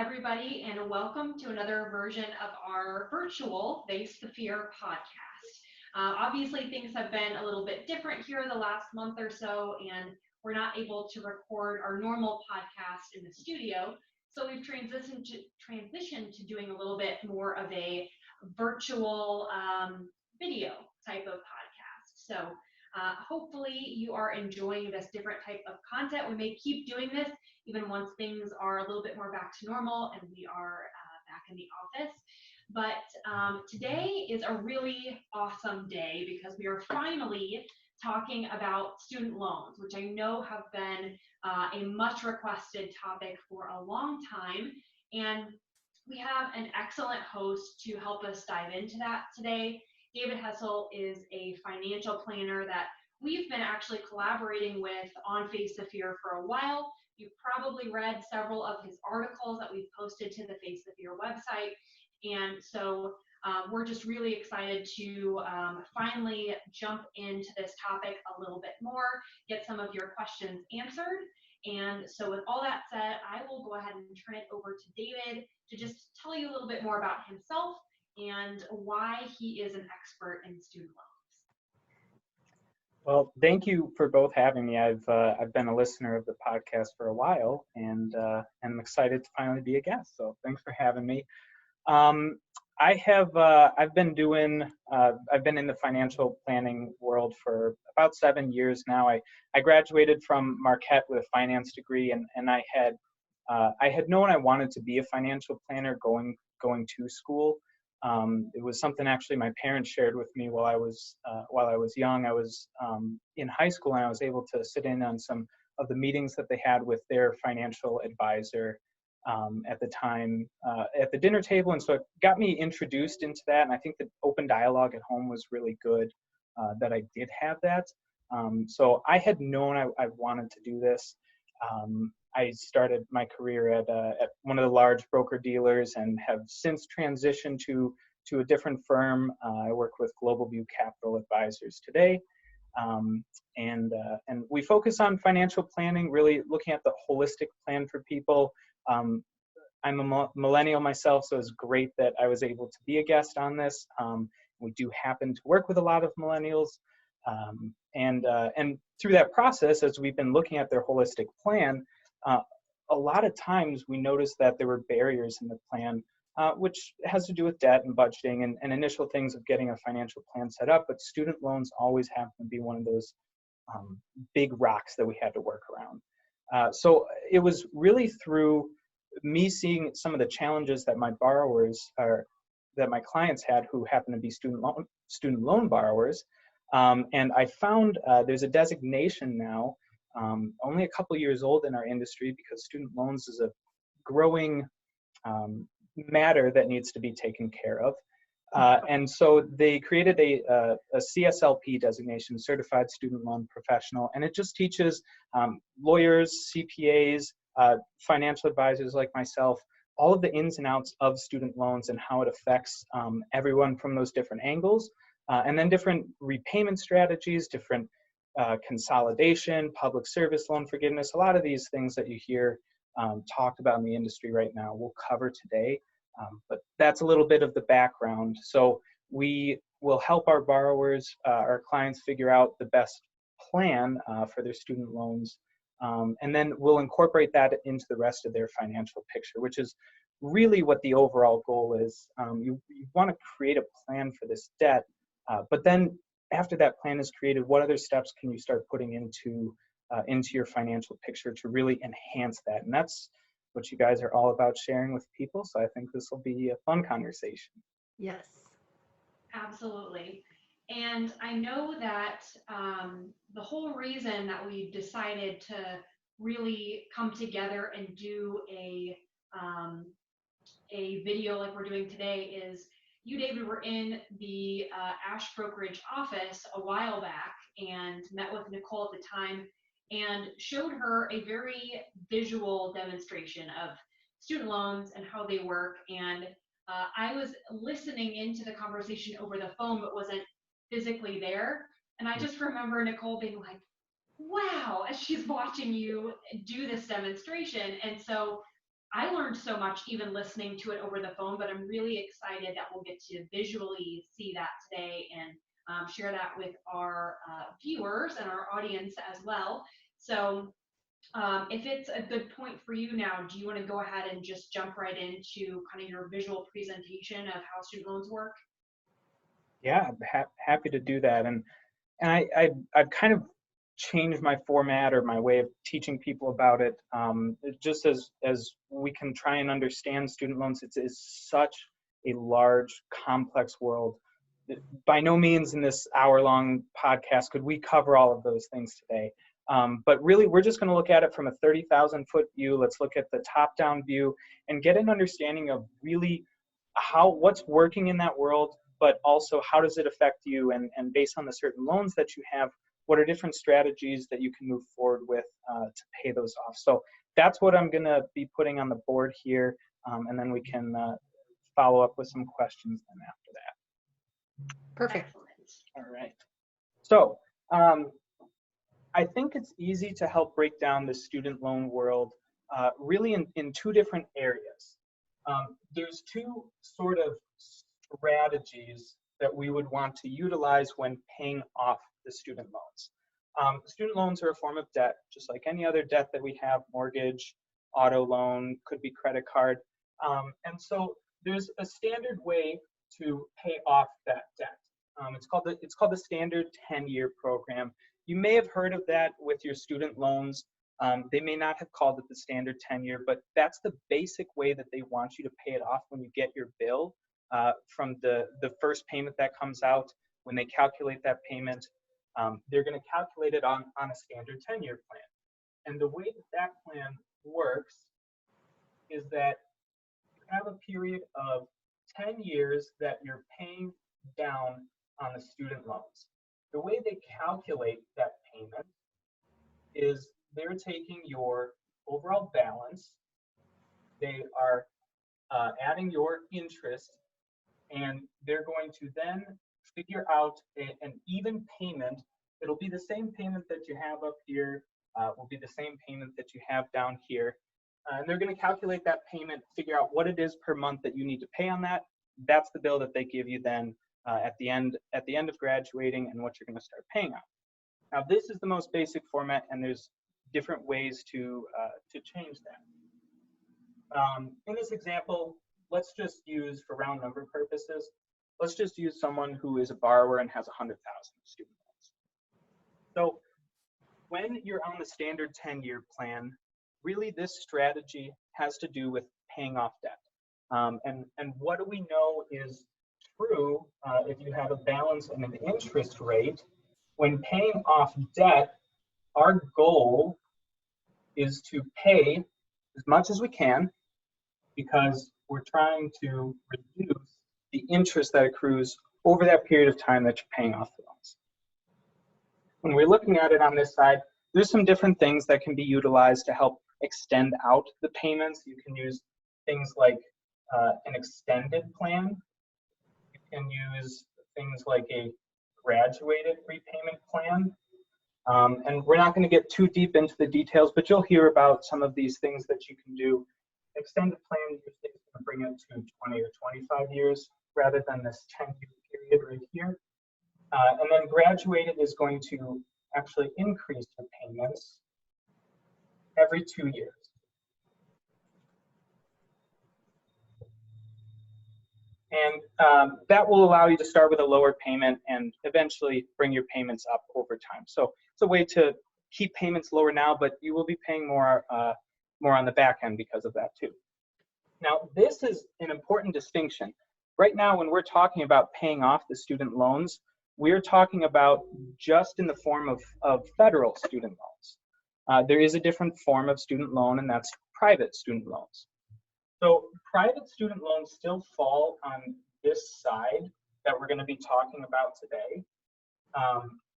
everybody, and welcome to another version of our virtual Face the Fear podcast. Obviously, things have been a little bit different here the last month or so, and we're not able to record our normal podcast in the studio. So we've transitioned to doing a little bit more of a virtual video type of podcast. So hopefully you are enjoying this different type of content. We may keep doing this even once things are a little bit more back to normal and we are back in the office. But today is a really awesome day because we are finally talking about student loans, which I know have been a much requested topic for a long time. And we have an excellent host to help us dive into that today. David Hessel is a financial planner that we've been actually collaborating with on Face the Fear for a while. You've probably read several of his articles that we've posted to the Face the Fear website. And so we're just really excited to finally jump into this topic a little bit more, get some of your questions answered. And so with all that said, I will go ahead and turn it over to David to just tell you a little bit more about himself and why he is an expert in student loans. Well, thank you for both having me. I've been a listener of the podcast for a while, and I'm excited to finally be a guest. So thanks for having me. I've been in the financial planning world for about 7 years now. I graduated from Marquette with a finance degree, and I had known I wanted to be a financial planner going to school. It was something actually my parents shared with me while I was young. I was in high school, and I was able to sit in on some of the meetings that they had with their financial advisor at the time at the dinner table, and so it got me introduced into that. And I think the open dialogue at home was really good that I did have that. So I had known I wanted to do this. I started my career at one of the large broker dealers and have since transitioned to a different firm. I work with Global View Capital Advisors today. And we focus on financial planning, really looking at the holistic plan for people. I'm a millennial myself, so it's great that I was able to be a guest on this. We do happen to work with a lot of millennials. And through that process, as we've been looking at their holistic plan, a lot of times we noticed that there were barriers in the plan, which has to do with debt and budgeting and initial things of getting a financial plan set up. But student loans always happen to be one of those big rocks that we had to work around. So it was really through me seeing some of the challenges that my clients had who happen to be student loan borrowers. And I found there's a designation now, only a couple years old in our industry, because student loans is a growing matter that needs to be taken care of. And so they created a CSLP designation, Certified Student Loan Professional, and it just teaches lawyers, CPAs, financial advisors like myself, all of the ins and outs of student loans and how it affects everyone from those different angles. And then different repayment strategies, different consolidation, public service loan forgiveness, a lot of these things that you hear talked about in the industry right now, we'll cover today. But that's a little bit of the background. So we will help our borrowers, our clients, figure out the best plan for their student loans. And then we'll incorporate that into the rest of their financial picture, which is really what the overall goal is. You want to create a plan for this debt. But then after that plan is created, what other steps can you start putting into your financial picture to really enhance that? And that's what you guys are all about sharing with people. So I think this will be a fun conversation. Yes. Absolutely. And I know that the whole reason that we decided to really come together and do a video like we're doing today is you, David, were in the Ash Brokerage office a while back and met with Nicole at the time and showed her a very visual demonstration of student loans and how they work. And I was listening into the conversation over the phone, but wasn't physically there. And I just remember Nicole being like, wow, as she's watching you do this demonstration. And so I learned so much even listening to it over the phone, but I'm really excited that we'll get to visually see that today and share that with our viewers and our audience as well. So if it's a good point for you now, do you want to go ahead and just jump right into kind of your visual presentation of how student loans work? Yeah, happy to do that. And I've kind of changed my format or my way of teaching people about it. Just as we can try and understand student loans, it's such a large, complex world. By no means in this hour-long podcast could we cover all of those things today. But really, we're just going to look at it from a 30,000-foot view. Let's look at the top-down view and get an understanding of really what's working in that world, but also how does it affect you, and based on the certain loans that you have, what are different strategies that you can move forward with to pay those off. So that's what I'm going to be putting on the board here, and then we can follow up with some questions then after that. Perfect. Excellent. All right. So I think it's easy to help break down the student loan world really in two different areas. There's two sort of strategies that we would want to utilize when paying off the student loans. Student loans are a form of debt, just like any other debt that we have: mortgage, auto loan, could be credit card. And so there's a standard way to pay off that debt. It's called the standard 10-year program. You may have heard of that with your student loans. They may not have called it the standard 10-year, but that's the basic way that they want you to pay it off when you get your bill from the first payment that comes out. When they calculate that payment, they're going to calculate it on a standard 10-year plan. And the way that plan works is that you have a period of 10 years that you're paying down on the student loans. The way they calculate that payment is they're taking your overall balance, they are adding your interest, and they're going to then figure out an even payment. It'll be the same payment that you have up here, will be the same payment that you have down here. And they're going to calculate that payment, figure out what it is per month that you need to pay on that. That's the bill that they give you then at the end of graduating, and what you're going to start paying on. Now, this is the most basic format, and there's different ways to change that. In this example, let's just use, for round number purposes, let's just use someone who is a borrower and has 100,000 student loans. So when you're on the standard 10-year plan, really this strategy has to do with paying off debt. And what do we know is true if you have a balance and an interest rate? When paying off debt, our goal is to pay as much as we can, because we're trying to reduce the interest that accrues over that period of time that you're paying off the loans. When we're looking at it on this side, there's some different things that can be utilized to help extend out the payments. You can use things like an extended plan. You can use things like a graduated repayment plan. And we're not going to get too deep into the details, but you'll hear about some of these things that you can do. Extended plan usually is going to bring it to 20 or 25 years rather than this 10-year period right here. And then graduated is going to actually increase your payments every 2 years. And that will allow you to start with a lower payment and eventually bring your payments up over time. So it's a way to keep payments lower now, but you will be paying more on the back end because of that too. Now, this is an important distinction. Right now, when we're talking about paying off the student loans, we're talking about just in the form of federal student loans. There is a different form of student loan, and that's private student loans. So private student loans still fall on this side that we're going to be talking about today.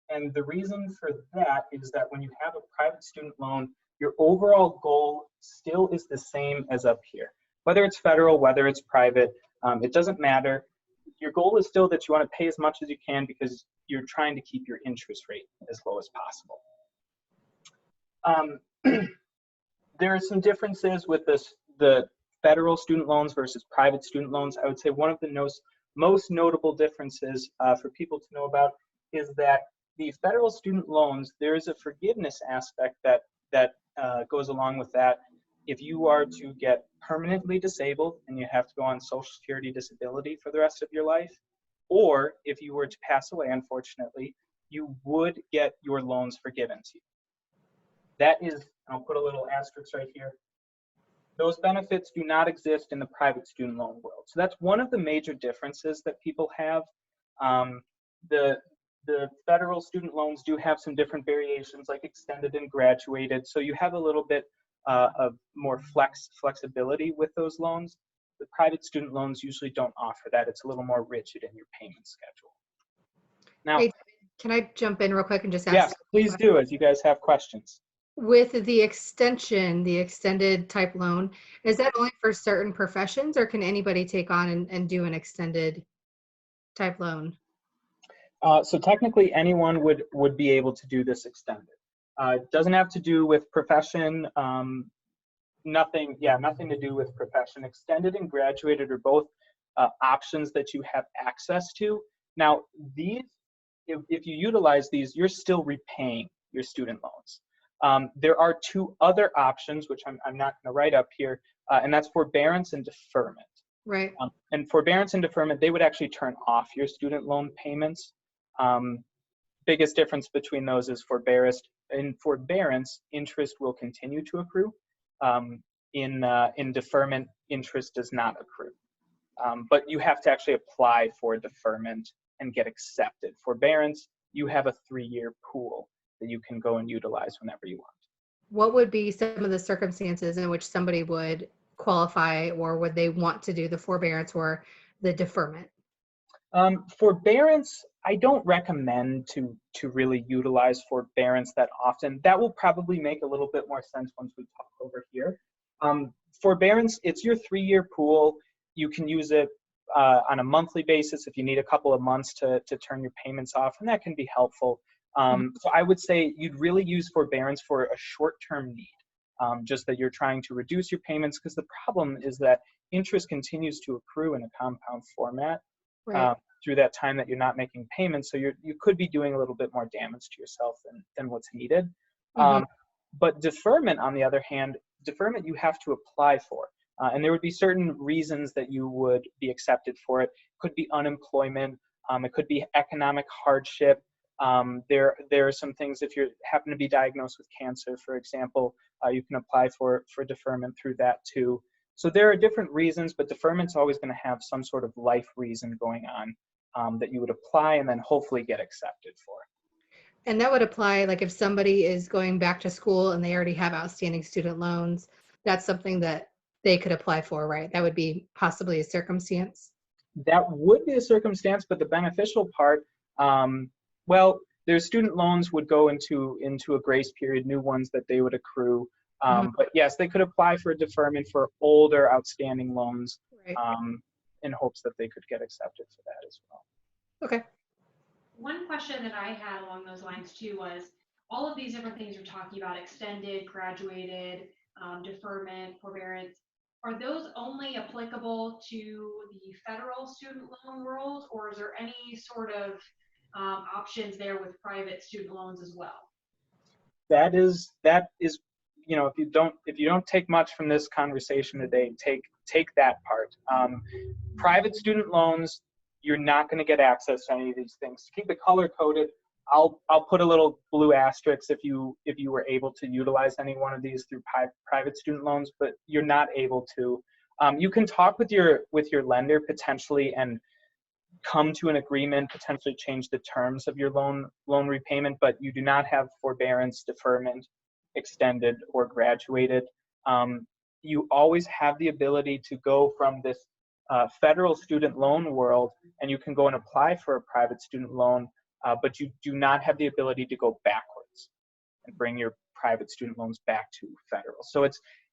And the reason for that is that when you have a private student loan, your overall goal still is the same as up here. Whether it's federal, whether it's private, it doesn't matter. Your goal is still that you want to pay as much as you can because you're trying to keep your interest rate as low as possible. There are some differences with the federal student loans versus private student loans, I would say one of the most notable differences for people to know about is that the federal student loans, there is a forgiveness aspect that goes along with that. If you are to get permanently disabled and you have to go on Social Security disability for the rest of your life, or if you were to pass away, unfortunately, you would get your loans forgiven to you. That is, I'll put a little asterisk right here. Those benefits do not exist in the private student loan world. So that's one of the major differences that people have. The federal student loans do have some different variations, like extended and graduated. So you have a little bit of more flexibility with those loans. The private student loans usually don't offer that. It's a little more rigid in your payment schedule. Now, Hey, can I jump in real quick and just ask? Yes, please do, as you guys have questions. With the extension, the extended type loan, is that only for certain professions, or can anybody take on and do an extended type loan? So technically, anyone would be able to do this extended. It doesn't have to do with profession. Nothing to do with profession. Extended and graduated are both options that you have access to. Now, these, if you utilize these, you're still repaying your student loans. There are two other options, which I'm not going to write up here, and that's forbearance and deferment. Right. And forbearance and deferment, they would actually turn off your student loan payments. Biggest difference between those is forbearance. In forbearance, interest will continue to accrue. In deferment, interest does not accrue. But you have to actually apply for deferment and get accepted. Forbearance, you have a 3-year pool that you can go and utilize whenever you want. What would be some of the circumstances in which somebody would qualify, or would they want to do the forbearance or the deferment? Forbearance, I don't recommend to really utilize forbearance that often. That will probably make a little bit more sense once we talk over here. Forbearance, it's your 3-year pool. You can use it on a monthly basis if you need a couple of months to turn your payments off, and that can be helpful. So I would say you'd really use forbearance for a short-term need, just that you're trying to reduce your payments, because the problem is that interest continues to accrue in a compound format. Right. Through that time that you're not making payments, so you could be doing a little bit more damage to yourself than what's needed. But deferment, on the other hand, deferment you have to apply for, and there would be certain reasons that you would be accepted for it. Could be unemployment, it could be economic hardship. There are some things, if you happen to be diagnosed with cancer, for example, you can apply for deferment through that too. So there are different reasons, but deferment's always going to have some sort of life reason going on that you would apply and then hopefully get accepted for. And that would apply, like if somebody is going back to school and they already have outstanding student loans, that's something that they could apply for, right? That would be possibly a circumstance. That would be a circumstance, but the beneficial part, well, their student loans would go into a grace period, new ones that they would accrue. But yes, they could apply for a deferment for older outstanding loans, Right. In hopes that they could get accepted for that as well. Okay. One question that I had along those lines too was, all of these different things you're talking about, extended, graduated, deferment, forbearance, are those only applicable to the federal student loan world, or is there any sort of options there with private student loans as well? That is, you know, if you don't take much from this conversation today, take that part. Private student loans, you're not going to get access to any of these things. To keep it color coded, I'll put a little blue asterisk if you were able to utilize any one of these through private student loans, but you're not able to. You can talk with your lender potentially and come to an agreement, potentially change the terms of your loan repayment, but you do not have forbearance, deferment, extended, or graduated. You always have the ability to go from this federal student loan world, and you can go and apply for a private student loan, but you do not have the ability to go backwards and bring your private student loans back to federal. So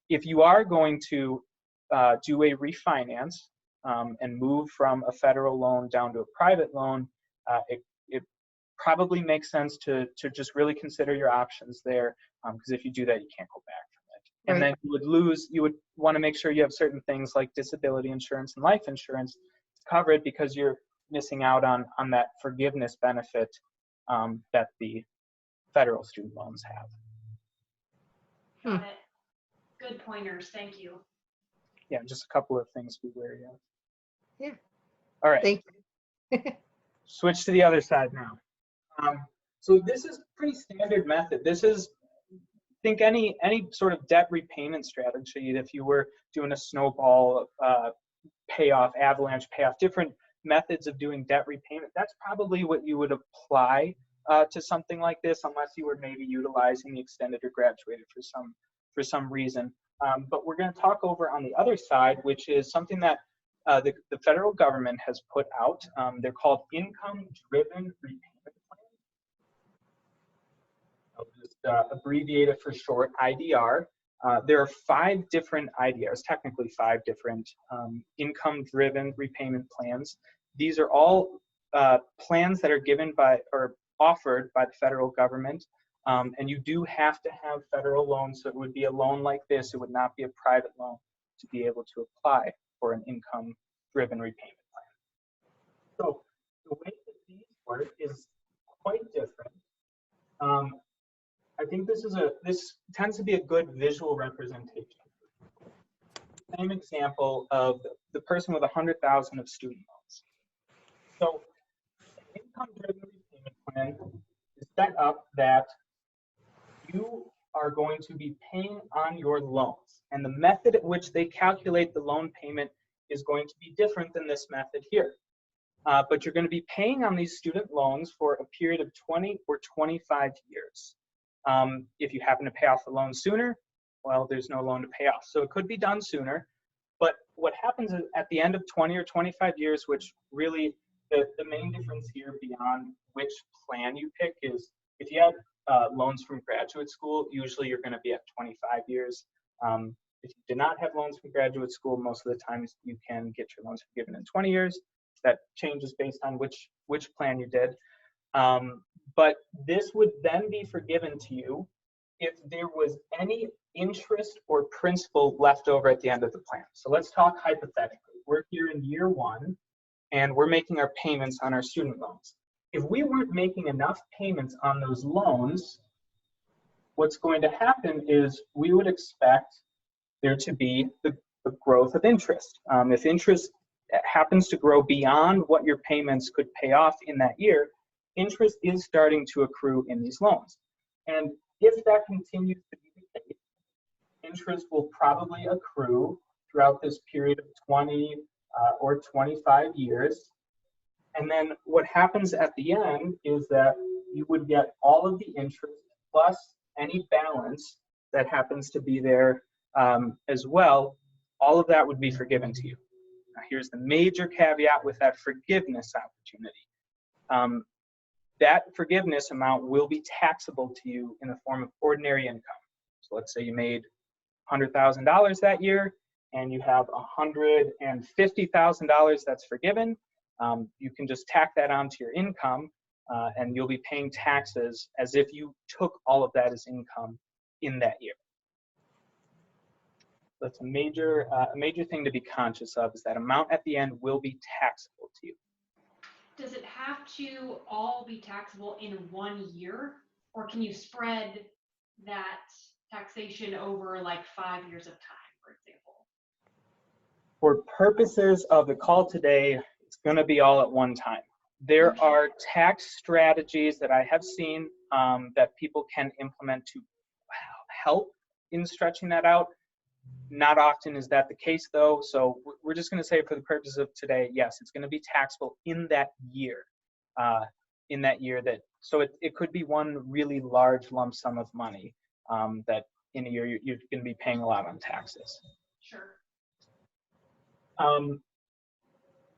if you are going to do a refinance, and move from a federal loan down to a private loan, it probably makes sense to just really consider your options there, because if you do that, you can't go back from it. And Right. then you would want to make sure you have certain things like disability insurance and life insurance covered, because you're missing out on that forgiveness benefit that the federal student loans have. Got it. Good pointers. Thank you. Yeah, just a couple of things to be wary of. Yeah. All right. Thank you. Switch to the other side now. So this is a pretty standard method. This is, think any sort of debt repayment strategy. If you were doing a snowball payoff, avalanche payoff, different methods of doing debt repayment, that's probably what you would apply to something like this, unless you were maybe utilizing the extended or graduated for some reason. But we're going to talk over on the other side, which is something that the federal government has put out. They're called income-driven repayment plans. I'll just abbreviate it for short, IDR. There are 5 different IDRs, technically 5 different income-driven repayment plans. These are all plans that are given by or offered by the federal government, and you do have to have federal loans. So it would be a loan like this. It would not be a private loan to be able to apply for an income-driven repayment plan. So the way that these work is quite different. I think this tends to be a good visual representation. Same example of the person with 100,000 of student loans. So an income-driven repayment plan is set up that you are going to be paying on your loans, and the method at which they calculate the loan payment is going to be different than this method here. But you're going to be paying on these student loans for a period of 20 or 25 years. If you happen to pay off the loan sooner, well, there's no loan to pay off. So it could be done sooner. But what happens is at the end of 20 or 25 years, which really the main difference here beyond which plan you pick is if you have loans from graduate school, usually you're going to be at 25 years. If you do not have loans from graduate school, most of the times you can get your loans forgiven in 20 years. That changes based on which plan you did. But this would then be forgiven to you if there was any interest or principal left over at the end of the plan. So let's talk hypothetically. We're here in year 1, and we're making our payments on our student loans. If we weren't making enough payments on those loans, what's going to happen is we would expect there to be the growth of interest. If interest happens to grow beyond what your payments could pay off in that year, interest is starting to accrue in these loans. And if that continues to be the case, interest will probably accrue throughout this period of 20 or 25 years. And then what happens at the end is that you would get all of the interest plus any balance that happens to be there as well. All of that would be forgiven to you. Now, here's the major caveat with that forgiveness opportunity. That forgiveness amount will be taxable to you in the form of ordinary income. So let's say you made $100,000 that year, and you have $150,000 that's forgiven. You can just tack that onto your income, and you'll be paying taxes as if you took all of that as income in that year. That's a major thing to be conscious of, is that amount at the end will be taxable to you. Does it have to all be taxable in 1 year, or can you spread that taxation over like 5 years of time, for example? For purposes of the call today, it's going to be all at one time. There are tax strategies that I have seen that people can implement to help in stretching that out. Not often is that the case, though. So we're just going to say, for the purpose of today, yes, it's going to be taxable in that year. So it could be one really large lump sum of money that in a year you're going to be paying a lot on taxes. Sure.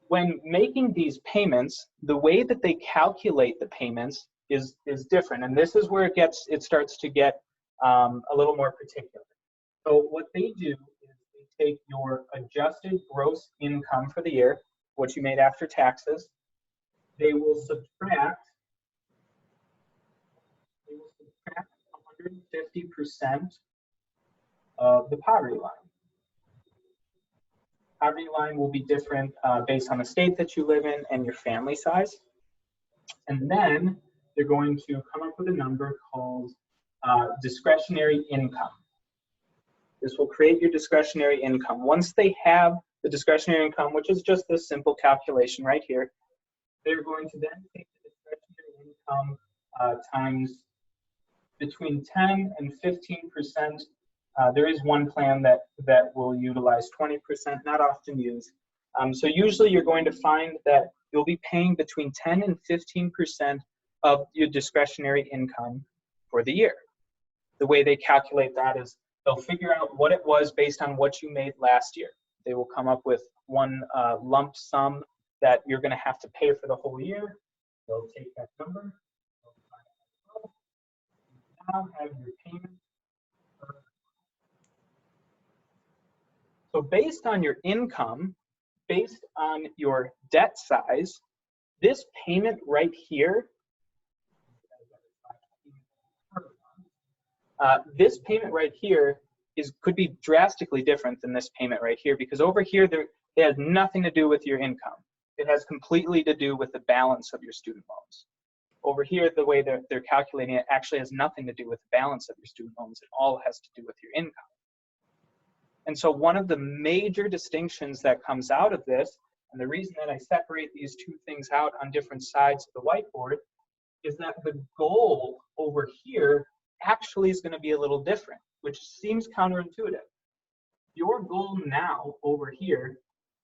When making these payments, the way that they calculate the payments is different, and this is where it starts to get a little more particular. So what they do is they take your adjusted gross income for the year, what you made after taxes. They will subtract 150% of the poverty line. Poverty line will be different based on the state that you live in and your family size. And then they're going to come up with a number called discretionary income. This will create your discretionary income. Once they have the discretionary income, which is just this simple calculation right here, they're going to then take the discretionary income times between 10 and 15%. There is one plan that will utilize 20%, not often used. So usually you're going to find that you'll be paying between 10 and 15% of your discretionary income for the year. The way they calculate that is they'll figure out what it was based on what you made last year. They will come up with one lump sum that you're going to have to pay for the whole year. They'll take that number. Now have your payment. So based on your income, based on your debt size, this payment right here, could be drastically different than this payment right here, because over here it has nothing to do with your income. It has completely to do with the balance of your student loans. Over here, the way they're calculating it actually has nothing to do with the balance of your student loans. It all has to do with your income. And so one of the major distinctions that comes out of this, and the reason that I separate these two things out on different sides of the whiteboard, is that the goal over here actually is going to be a little different, which seems counterintuitive. Your goal now over here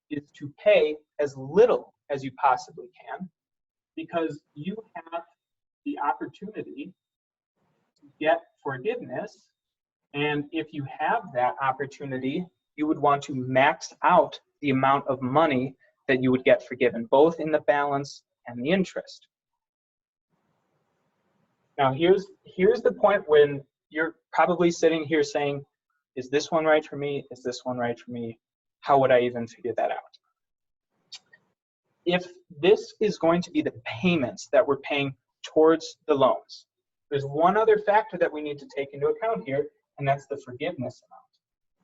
is to pay as little as you possibly can, because you have the opportunity to get forgiveness. And if you have that opportunity, you would want to max out the amount of money that you would get forgiven, both in the balance and the interest. Now, here's the point when you're probably sitting here saying, is this one right for me? Is this one right for me? How would I even figure that out? If this is going to be the payments that we're paying towards the loans, there's one other factor that we need to take into account here, and that's the forgiveness amount.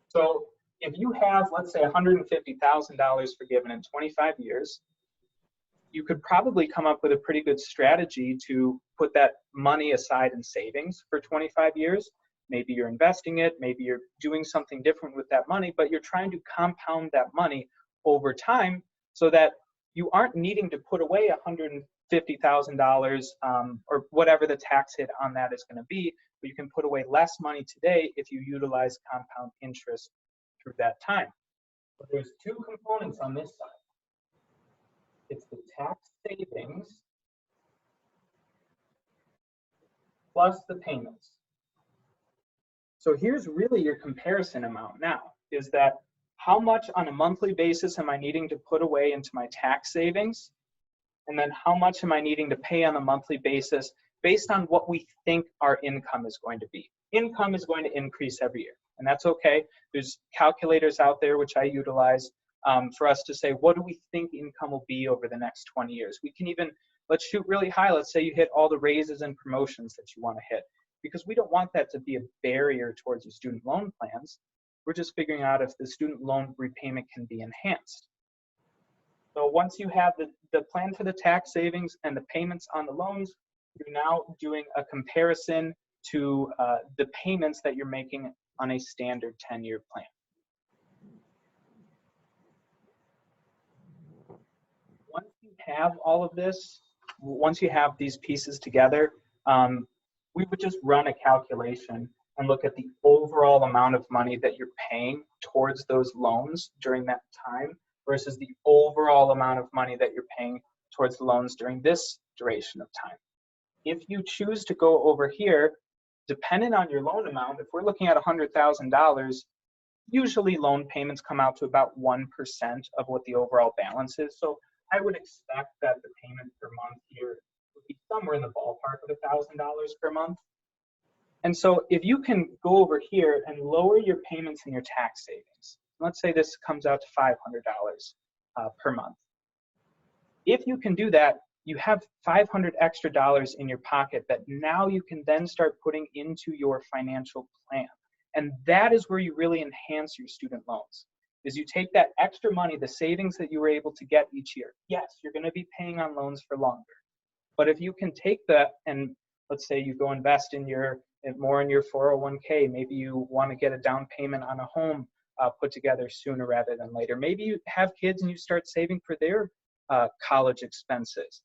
So if you have, let's say, $150,000 forgiven in 25 years, you could probably come up with a pretty good strategy to put that money aside in savings for 25 years. Maybe you're investing it, maybe you're doing something different with that money, but you're trying to compound that money over time so that you aren't needing to put away $150,000 or whatever the tax hit on that is going to be, but you can put away less money today if you utilize compound interest through that time. But there's two components on this side. It's the tax savings plus the payments. So here's really your comparison amount now, is that how much on a monthly basis am I needing to put away into my tax savings? And then how much am I needing to pay on a monthly basis based on what we think our income is going to be? Income is going to increase every year, and that's okay. There's calculators out there which I utilize for us to say, what do we think income will be over the next 20 years? We can even, let's shoot really high. Let's say you hit all the raises and promotions that you want to hit, because we don't want that to be a barrier towards your student loan plans. We're just figuring out if the student loan repayment can be enhanced. So once you have the plan for the tax savings and the payments on the loans, you're now doing a comparison to the payments that you're making on a standard 10-year plan. Once you have all of this, once you have these pieces together, we would just run a calculation and look at the overall amount of money that you're paying towards those loans during that time versus the overall amount of money that you're paying towards the loans during this duration of time. If you choose to go over here, depending on your loan amount, if we're looking at $100,000, usually loan payments come out to about 1% of what the overall balance is. So I would expect that the payment per month here would be somewhere in the ballpark of $1,000 per month. And so if you can go over here and lower your payments in your tax savings, let's say this comes out to $500 per month. If you can do that, you have $500 extra in your pocket that now you can then start putting into your financial plan. And that is where you really enhance your student loans, is you take that extra money, the savings that you were able to get each year. Yes, you're going to be paying on loans for longer. But if you can take that and let's say you go invest in more in your 401k, maybe you want to get a down payment on a home put together sooner rather than later. Maybe you have kids and you start saving for their college expenses.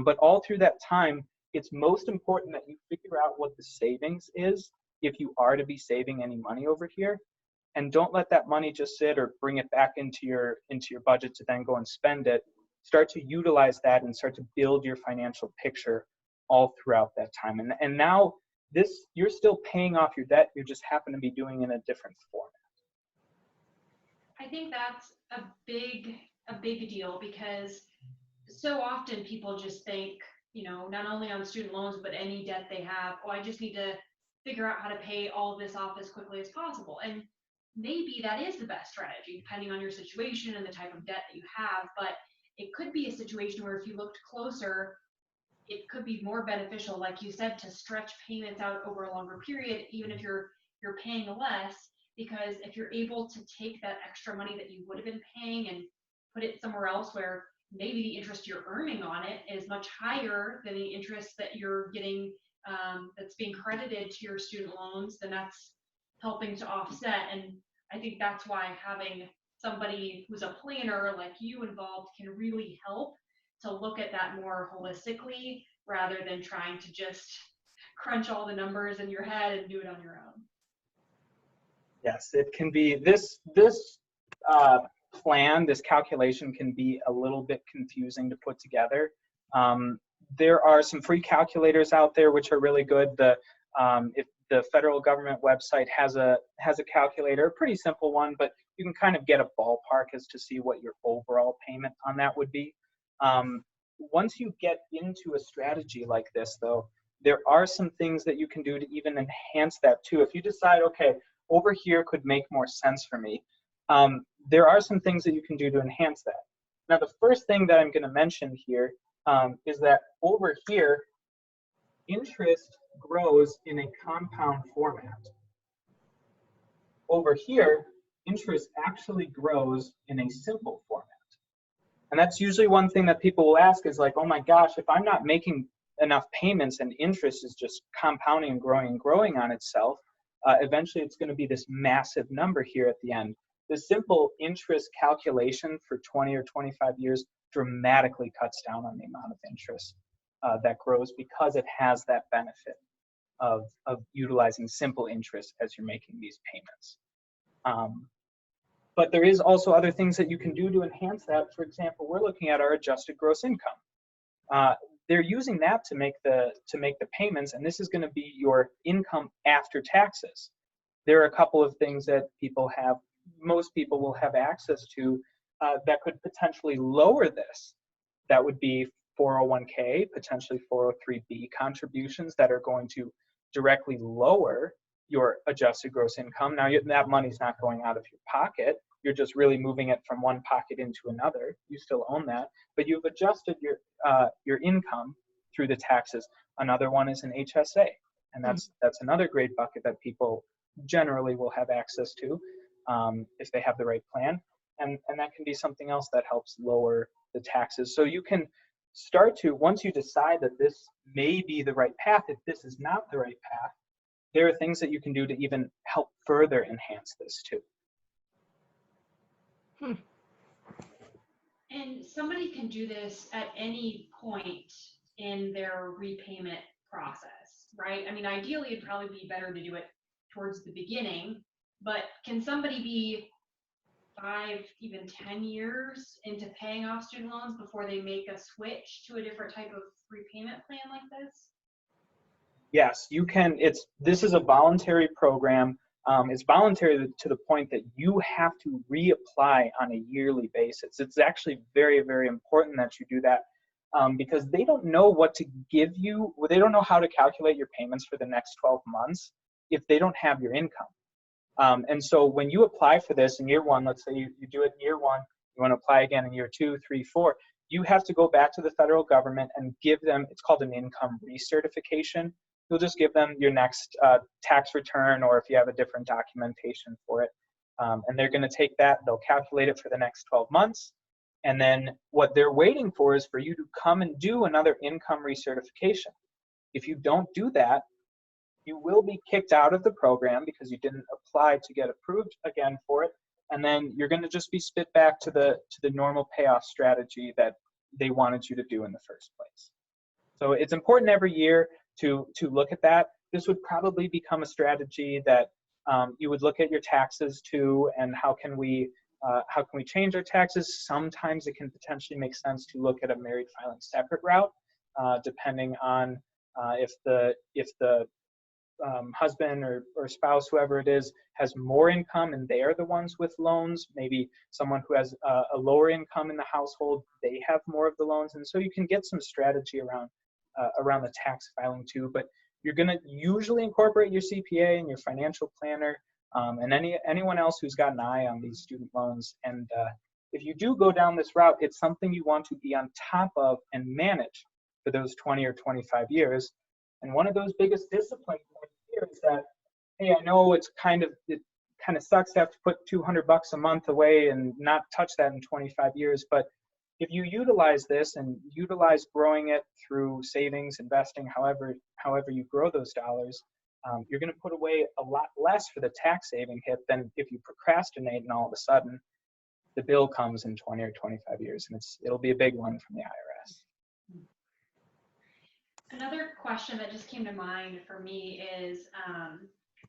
But all through that time, it's most important that you figure out what the savings is if you are to be saving any money over here. And don't let that money just sit or bring it back into your budget to then go and spend it. Start to utilize that and start to build your financial picture all throughout that time. And now you're still paying off your debt, you just happen to be doing it in a different format. I think that's a big deal, because so often people just think, not only on student loans, but any debt they have, I just need to figure out how to pay all of this off as quickly as possible. And maybe that is the best strategy, depending on your situation and the type of debt that you have. But it could be a situation where if you looked closer, it could be more beneficial, like you said, to stretch payments out over a longer period, even if you're paying less, because if you're able to take that extra money that you would have been paying and put it somewhere else where maybe the interest you're earning on it is much higher than the interest that you're getting that's being credited to your student loans, then that's helping to offset. And I think that's why having somebody who's a planner like you involved can really help to look at that more holistically, rather than trying to just crunch all the numbers in your head and do it on your own. Yes, it can be, this calculation can be a little bit confusing to put together. There are some free calculators out there which are really good. If the federal government website has a calculator, a pretty simple one, but you can kind of get a ballpark as to see what your overall payment on that would be. Once you get into a strategy like this, though, there are some things that you can do to even enhance that too. If you decide, okay, over here could make more sense for me, there are some things that you can do to enhance that. Now, the first thing that I'm going to mention here is that over here, interest grows in a compound format. Over here, interest actually grows in a simple format. And that's usually one thing that people will ask is like, oh my gosh, if I'm not making enough payments and interest is just compounding and growing on itself, eventually it's going to be this massive number here at the end. The simple interest calculation for 20 or 25 years dramatically cuts down on the amount of interest that grows, because it has that benefit of utilizing simple interest as you're making these payments. But there is also other things that you can do to enhance that. For example, we're looking at our adjusted gross income. They're using that to make the payments, and this is going to be your income after taxes. There are a couple of things that most people will have access to that could potentially lower this. That would be 401k, potentially 403b contributions that are going to directly lower your adjusted gross income. Now, that money's not going out of your pocket. You're just really moving it from one pocket into another. You still own that, but you've adjusted your income through the taxes. Another one is an HSA, and that's another great bucket that people generally will have access to if they have the right plan, and that can be something else that helps lower the taxes. So you can start to, once you decide that this may be the right path, if this is not the right path, there are things that you can do to even help further enhance this too. And somebody can do this at any point in their repayment process, right? I mean, ideally, it'd probably be better to do it towards the beginning, but can somebody be 5, even 10 years into paying off student loans before they make a switch to a different type of repayment plan like this? Yes, you can. This is a voluntary program. It's voluntary to the point that you have to reapply on a yearly basis. It's actually very, very important that you do that because they don't know what to give you. They don't know how to calculate your payments for the next 12 months if they don't have your income. And so when you apply for this in year one, let's say you do it in year one, you want to apply again in year 2, 3, 4, you have to go back to the federal government and give them, it's called an income recertification. you'll just give them your next tax return, or if you have a different documentation for it. And they're going to take that, they'll calculate it for the next 12 months. And then what they're waiting for is for you to come and do another income recertification. If you don't do that, you will be kicked out of the program because you didn't apply to get approved again for it. And then you're going to just be spit back to the normal payoff strategy that they wanted you to do in the first place. So it's important every year to look at that. This would probably become a strategy that you would look at your taxes too, and how can we change our taxes. Sometimes it can potentially make sense to look at a married filing separate route, depending on if the husband or spouse, whoever it is, has more income and they are the ones with loans. Maybe someone who has a lower income in the household, they have more of the loans. And so you can get some strategy around the tax filing too. But you're going to usually incorporate your CPA and your financial planner and anyone else who's got an eye on these student loans. And if you do go down this route, it's something you want to be on top of and manage for those 20 or 25 years. And one of those biggest discipline points here is that, hey, I know it kind of sucks to have to put $200 a month away and not touch that in 25 years. But if you utilize this and utilize growing it through savings, investing, however you grow those dollars, you're going to put away a lot less for the tax saving hit than if you procrastinate and all of a sudden the bill comes in 20 or 25 years, and it'll be a big one from the IRS. Another question that just came to mind for me is,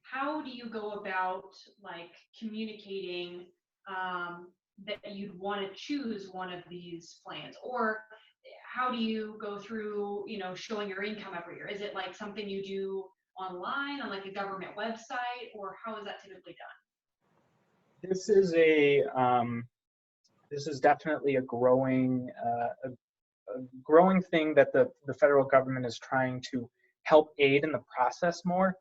how do you go about communicating that you'd want to choose one of these plans? Or how do you go through, showing your income every year? Is it something you do online on a government website, or how is that typically done? This is definitely a growing thing that the federal government is trying to help aid in the process more.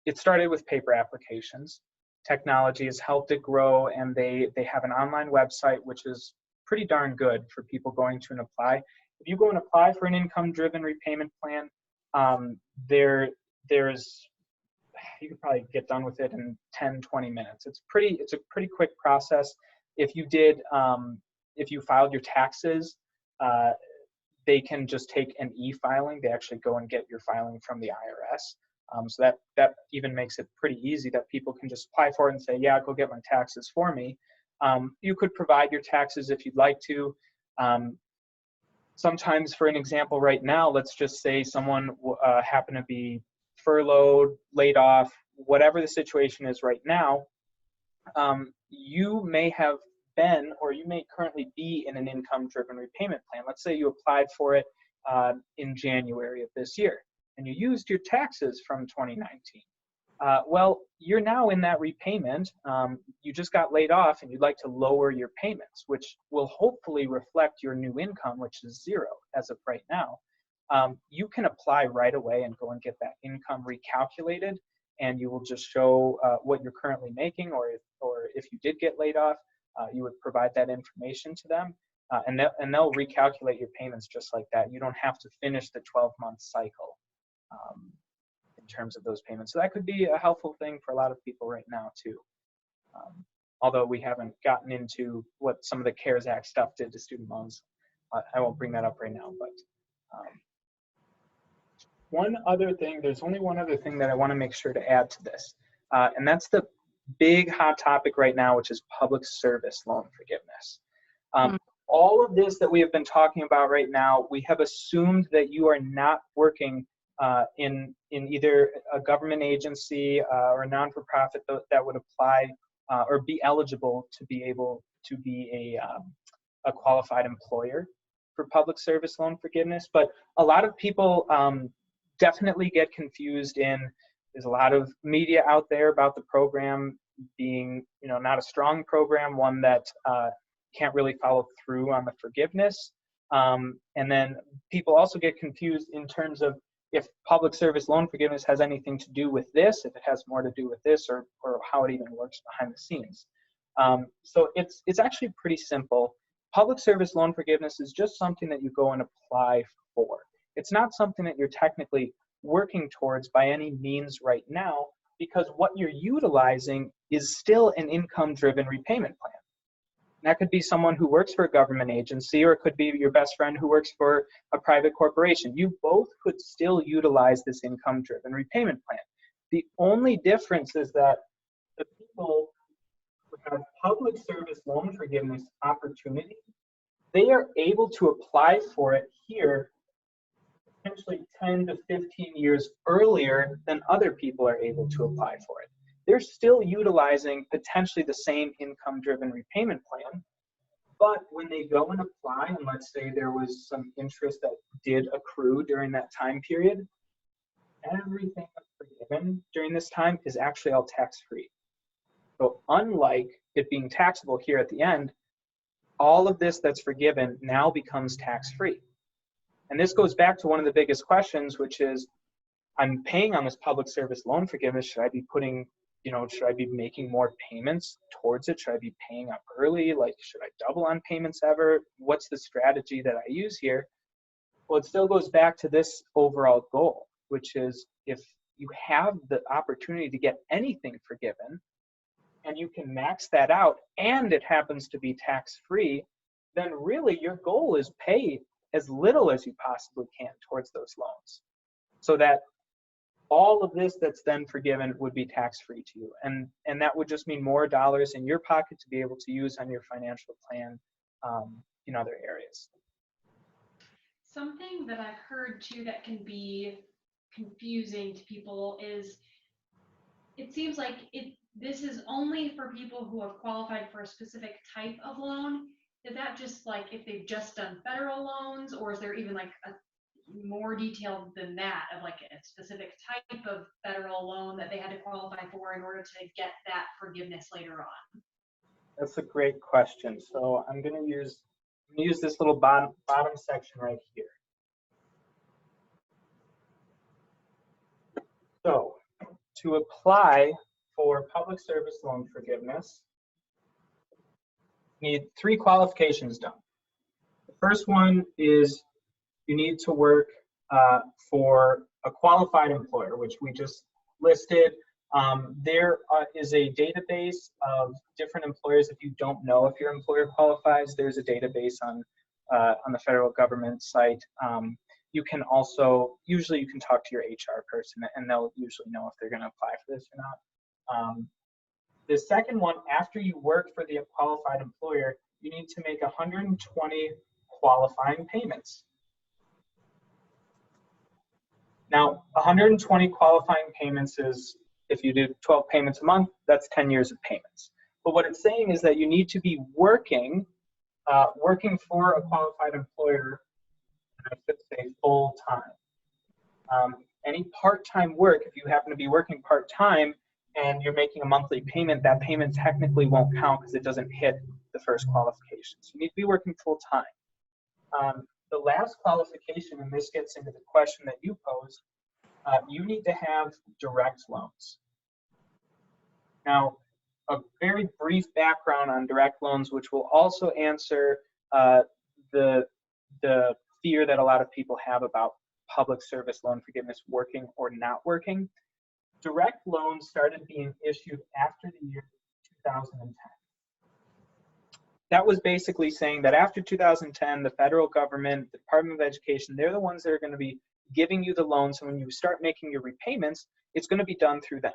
It started with paper applications. Technology has helped it grow, and they have an online website which is pretty darn good for people going to and apply. If you go and apply for an income-driven repayment plan, you could probably get done with it in 10-20 minutes. It's a pretty quick process. If you filed your taxes, they can just take an e-filing. They actually go and get your filing from the IRS. So that even makes it pretty easy that people can just apply for it and say, yeah, go get my taxes for me. You could provide your taxes if you'd like to. Sometimes, for an example right now, let's just say someone happened to be furloughed, laid off, whatever the situation is right now, you may have been, or you may currently be in an income-driven repayment plan. Let's say you applied for it in January of this year, and you used your taxes from 2019. Well, you're now in that repayment. You just got laid off, and you'd like to lower your payments, which will hopefully reflect your new income, which is zero as of right now. You can apply right away and go and get that income recalculated, and you will just show what you're currently making, or if you did get laid off, you would provide that information to them, and they'll recalculate your payments just like that. You don't have to finish the 12-month cycle in terms of those payments. So that could be a helpful thing for a lot of people right now too. Although we haven't gotten into what some of the CARES Act stuff did to student loans. I won't bring that up right now, but there's only one other thing that I want to make sure to add to this, and that's the big hot topic right now, which is public service loan forgiveness. All of this that we have been talking about right now, we have assumed that you are not working in either a government agency or a non-for-profit that would apply or be eligible to be able to be a qualified employer for public service loan forgiveness. But a lot of people definitely get confused there's a lot of media out there about the program being, not a strong program, one that can't really follow through on the forgiveness. And then people also get confused in terms of if public service loan forgiveness has anything to do with this, if it has more to do with this, or how it even works behind the scenes. So it's actually pretty simple. Public service loan forgiveness is just something that you go and apply for. It's not something that you're technically working towards by any means right now, because what you're utilizing is still an income-driven repayment plan. That could be someone who works for a government agency, or it could be your best friend who works for a private corporation. You both could still utilize this income-driven repayment plan. The only difference is that the people who have public service loan forgiveness opportunity, they are able to apply for it here potentially 10 to 15 years earlier than other people are able to apply for it. They're still utilizing potentially the same income-driven repayment plan, but when they go and apply, and let's say there was some interest that did accrue during that time period, everything that's forgiven during this time is actually all tax-free. So unlike it being taxable here at the end, all of this that's forgiven now becomes tax-free. And this goes back to one of the biggest questions, which is, I'm paying on this public service loan forgiveness. Should I be putting, should I be making more payments towards it? Should I be paying up early? Like, should I double on payments ever? What's the strategy that I use here? Well, it still goes back to this overall goal, which is if you have the opportunity to get anything forgiven and you can max that out and it happens to be tax-free, then really your goal is pay as little as you possibly can towards those loans, so that all of this that's then forgiven would be tax-free to you. And that would just mean more dollars in your pocket to be able to use on your financial plan in other areas. Something that I've heard too that can be confusing to people is, it seems like this is only for people who have qualified for a specific type of loan. Is that just like if they've just done federal loans, or is there even like a more detailed than that, of like a specific type of federal loan that they had to qualify for in order to get that forgiveness later on? That's a great question. So I'm going to use this little bottom section right here. So to apply for public service loan forgiveness, you need 3 qualifications done. The first one is you need to work for a qualified employer, which we just listed. There is a database of different employers. If you don't know if your employer qualifies, there's a database on the federal government site. You can also, usually you can talk to your HR person and they'll usually know if they're going to apply for this or not. The second one, after you work for the qualified employer, you need to make 120 qualifying payments. Now, 120 qualifying payments is, if you do 12 payments a month, that's 10 years of payments. But what it's saying is that you need to be working for a qualified employer, I should say full time. Any part-time work, if you happen to be working part-time and you're making a monthly payment, that payment technically won't count because it doesn't hit the first qualification. So you need to be working full-time. The last qualification, and this gets into the question that you posed, you need to have direct loans. Now, a very brief background on direct loans, which will also answer the fear that a lot of people have about public service loan forgiveness working or not working. Direct loans started being issued after the year 2010. That was basically saying that after 2010, the federal government, the Department of Education, they're the ones that are going to be giving you the loans. And when you start making your repayments, it's going to be done through them.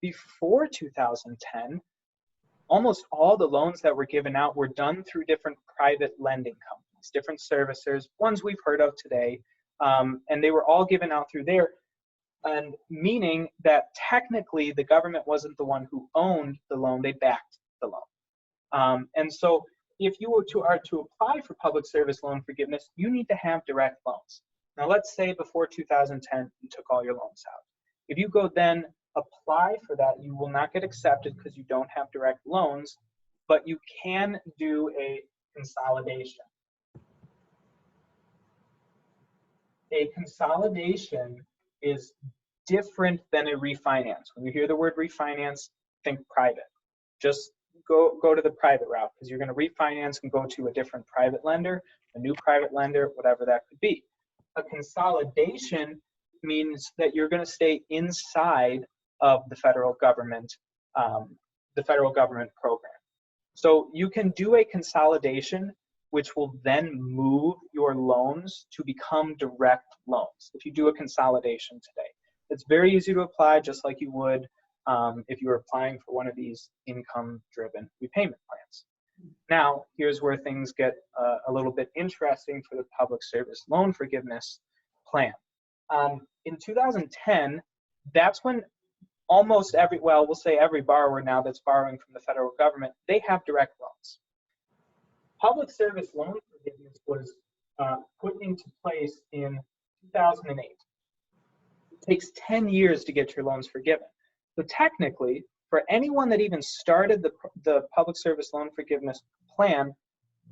Before 2010, almost all the loans that were given out were done through different private lending companies, different servicers, ones we've heard of today. And they were all given out through there. And meaning that technically the government wasn't the one who owned the loan, they backed the loan. And so if you are to apply for public service loan forgiveness, you need to have direct loans. Now let's say before 2010, you took all your loans out. If you go then apply for that, you will not get accepted because you don't have direct loans, but you can do a consolidation. A consolidation is different than a refinance. When you hear the word refinance, think private. Just go to the private route because you're going to refinance and go to a different private lender, a new private lender, whatever that could be. A consolidation means that you're going to stay inside of the federal government program. So you can do a consolidation, which will then move your loans to become direct loans if you do a consolidation today. It's very easy to apply, just like you would if you were applying for one of these income-driven repayment plans. Now, here's where things get a little bit interesting for the public service loan forgiveness plan. In 2010, that's when almost we'll say every borrower now that's borrowing from the federal government, they have direct loans. Public service loan forgiveness was put into place in 2008. It takes 10 years to get your loans forgiven. So technically, for anyone that even started the public service loan forgiveness plan,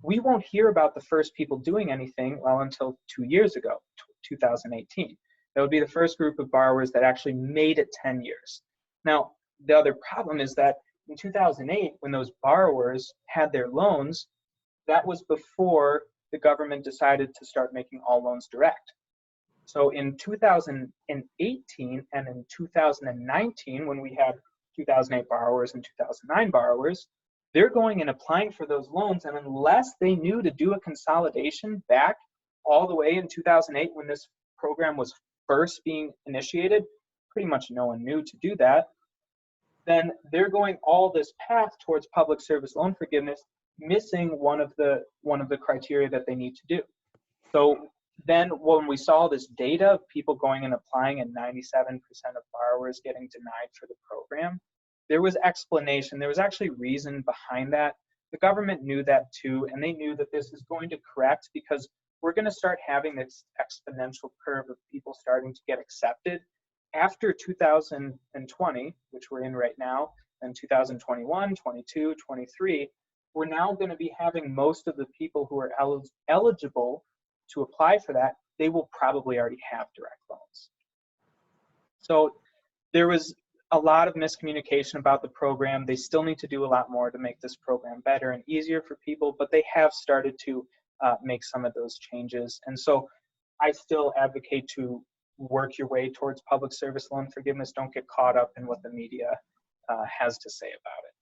we won't hear about the first people doing anything until 2 years ago, 2018. That would be the first group of borrowers that actually made it 10 years. Now, the other problem is that in 2008, when those borrowers had their loans, that was before the government decided to start making all loans direct. So in 2018 and in 2019, when we had 2008 borrowers and 2009 borrowers, they're going and applying for those loans, and unless they knew to do a consolidation back all the way in 2008 when this program was first being initiated, pretty much no one knew to do that, then they're going all this path towards public service loan forgiveness, missing one of the criteria that they need to do. So then when we saw this data of people going and applying and 97% of borrowers getting denied for the program, there was explanation. There was actually reason behind that. The government knew that too, and they knew that this is going to correct because we're going to start having this exponential curve of people starting to get accepted. After 2020, which we're in right now, and 2021, 22, 23, we're now going to be having most of the people who are eligible to apply for that, they will probably already have direct loans. So there was a lot of miscommunication about the program. They still need to do a lot more to make this program better and easier for people, but they have started to make some of those changes. And so I still advocate to work your way towards public service loan forgiveness. Don't get caught up in what the media has to say about it.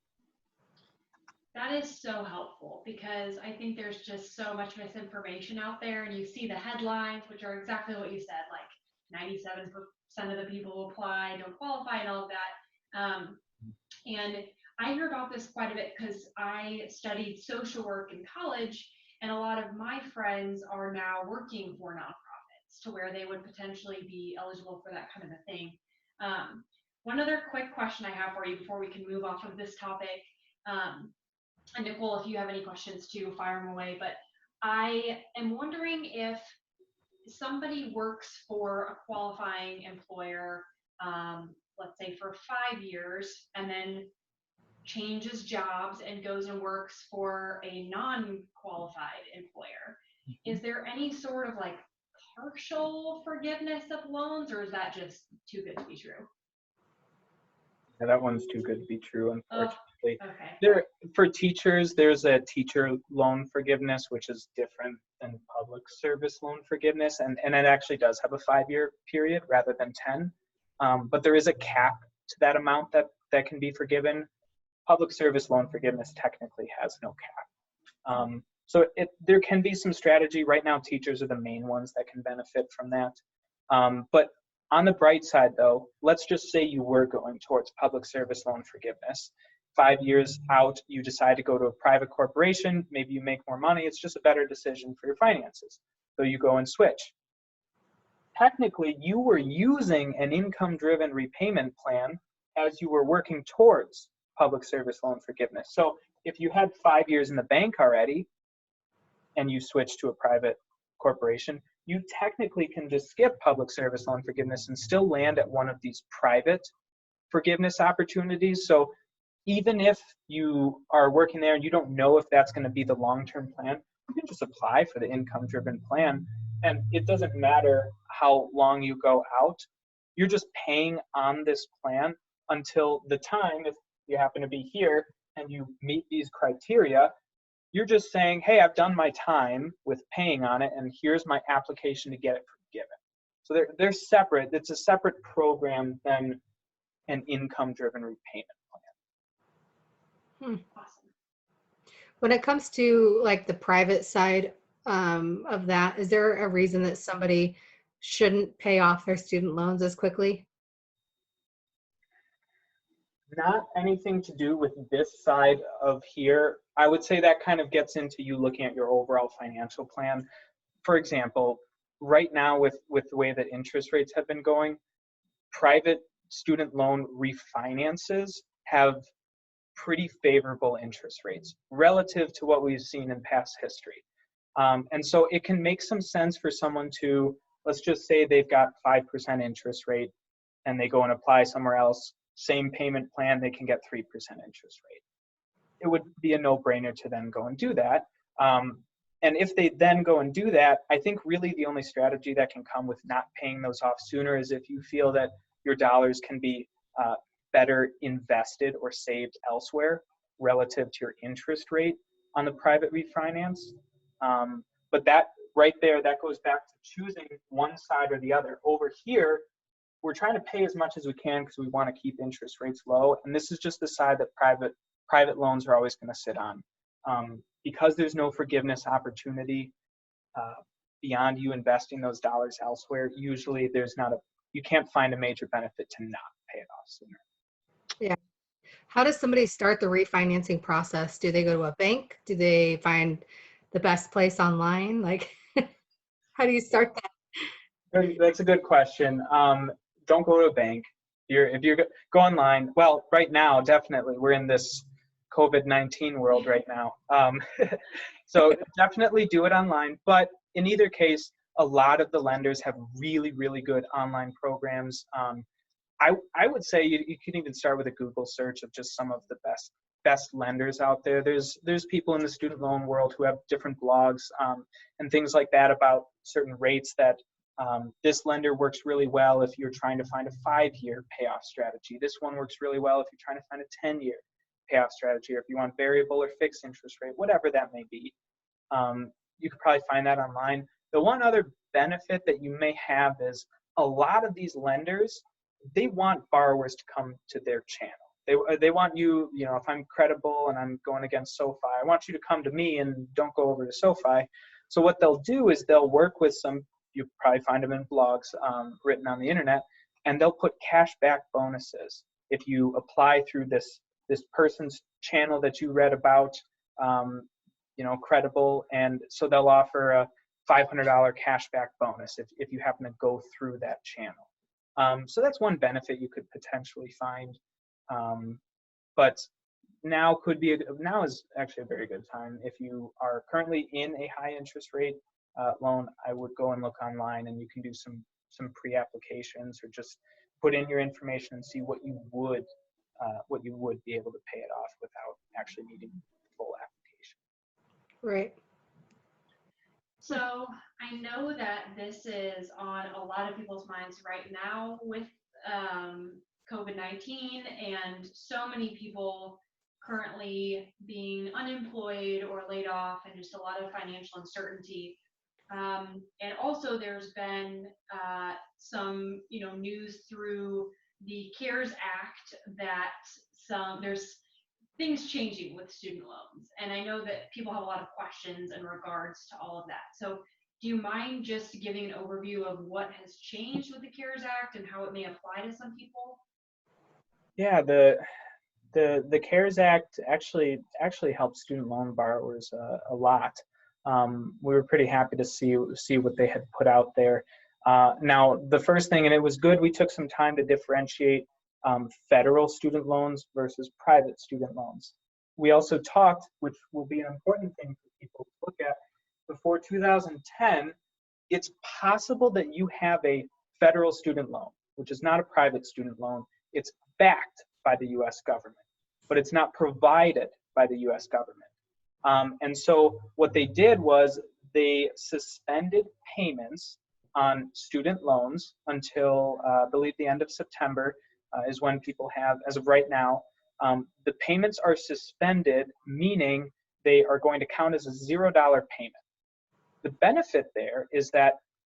That is so helpful because I think there's just so much misinformation out there, and you see the headlines, which are exactly what you said, like 97% of the people who apply don't qualify and all of that. And I hear about this quite a bit because I studied social work in college, and a lot of my friends are now working for nonprofits to where they would potentially be eligible for that kind of a thing. One other quick question I have for you before we can move off of this topic, and Nicole, if you have any questions too, fire them away. But I am wondering if somebody works for a qualifying employer, let's say for 5 years, and then changes jobs and goes and works for a non-qualified employer. Is there any sort of like partial forgiveness of loans, or is that just too good to be true? Yeah, that one's too good to be true, unfortunately. Okay. For teachers, there's a teacher loan forgiveness, which is different than public service loan forgiveness, and it actually does have a 5-year period rather than 10. But there is a cap to that amount that can be forgiven. Public service loan forgiveness technically has no cap. So there can be some strategy. Right now, teachers are the main ones that can benefit from that. But on the bright side, though, let's just say you were going towards public service loan forgiveness. 5 years out, you decide to go to a private corporation. Maybe you make more money. It's just a better decision for your finances. So you go and switch. Technically, you were using an income-driven repayment plan as you were working towards public service loan forgiveness. So if you had 5 years in the bank already and you switch to a private corporation, you technically can just skip public service loan forgiveness and still land at one of these private forgiveness opportunities. So even if you are working there and you don't know if that's going to be the long-term plan, you can just apply for the income-driven plan. And it doesn't matter how long you go out. You're just paying on this plan until the time, if you happen to be here and you meet these criteria, you're just saying, hey, I've done my time with paying on it, and here's my application to get it forgiven. So they're separate. It's a separate program than an income-driven repayment plan. Awesome. When it comes to like the private side of that, is there a reason that somebody shouldn't pay off their student loans as quickly? Not anything to do with this side of here. I would say that kind of gets into you looking at your overall financial plan. For example, right now with the way that interest rates have been going, private student loan refinances have pretty favorable interest rates relative to what we've seen in past history. And so it can make some sense for someone to, let's just say they've got 5% interest rate and they go and apply somewhere else, same payment plan, they can get 3% interest rate. It would be a no-brainer to then go and do that. And if they then go and do that, I think really the only strategy that can come with not paying those off sooner is if you feel that your dollars can be better invested or saved elsewhere relative to your interest rate on the private refinance. But that right there, that goes back to choosing one side or the other. Over here, we're trying to pay as much as we can because we want to keep interest rates low. And this is just the side that private loans are always going to sit on. Because there's no forgiveness opportunity beyond you investing those dollars elsewhere, usually you can't find a major benefit to not pay it off sooner. Yeah. How does somebody start the refinancing process? Do they go to a bank? Do they find the best place online? Like, how do you start that? That's a good question. Don't go to a bank. If you go online, well, right now, definitely, we're in this COVID-19 world right now. So definitely do it online. But in either case, a lot of the lenders have really, really good online programs. I would say you can even start with a Google search of just some of the best lenders out there. There's people in the student loan world who have different blogs and things like that about certain rates that this lender works really well if you're trying to find a 5-year payoff strategy. This one works really well if you're trying to find a 10-year payoff strategy, or if you want variable or fixed interest rate, whatever that may be. You could probably find that online. The one other benefit that you may have is a lot of these lenders, they want borrowers to come to their channel. They want you, if I'm credible and I'm going against SoFi, I want you to come to me and don't go over to SoFi. So what they'll do is they'll work with you probably find them in blogs written on the internet, and they'll put cashback bonuses if you apply through this person's channel that you read about, credible, and so they'll offer a $500 cashback bonus if you happen to go through that channel. So that's one benefit you could potentially find. But now is actually a very good time. If you are currently in a high interest rate loan, I would go and look online, and you can do some pre-applications or just put in your information and see what you would be able to pay it off without actually needing full application. Right. So I know that this is on a lot of people's minds right now with COVID-19 and so many people currently being unemployed or laid off and just a lot of financial uncertainty. And also there's been some news through the CARES Act that there's things changing with student loans. And I know that people have a lot of questions in regards to all of that. So do you mind just giving an overview of what has changed with the CARES Act and how it may apply to some people? Yeah, the CARES Act actually helped student loan borrowers a lot. We were pretty happy to see what they had put out there. Now, the first thing, and it was good, we took some time to differentiate federal student loans versus private student loans. We also talked, which will be an important thing for people to look at, before 2010, it's possible that you have a federal student loan, which is not a private student loan. It's backed by the U.S. government, but it's not provided by the U.S. government. And so what they did was they suspended payments on student loans until, I believe, the end of September is when people have, as of right now, the payments are suspended, meaning they are going to count as a $0 payment. The benefit there is that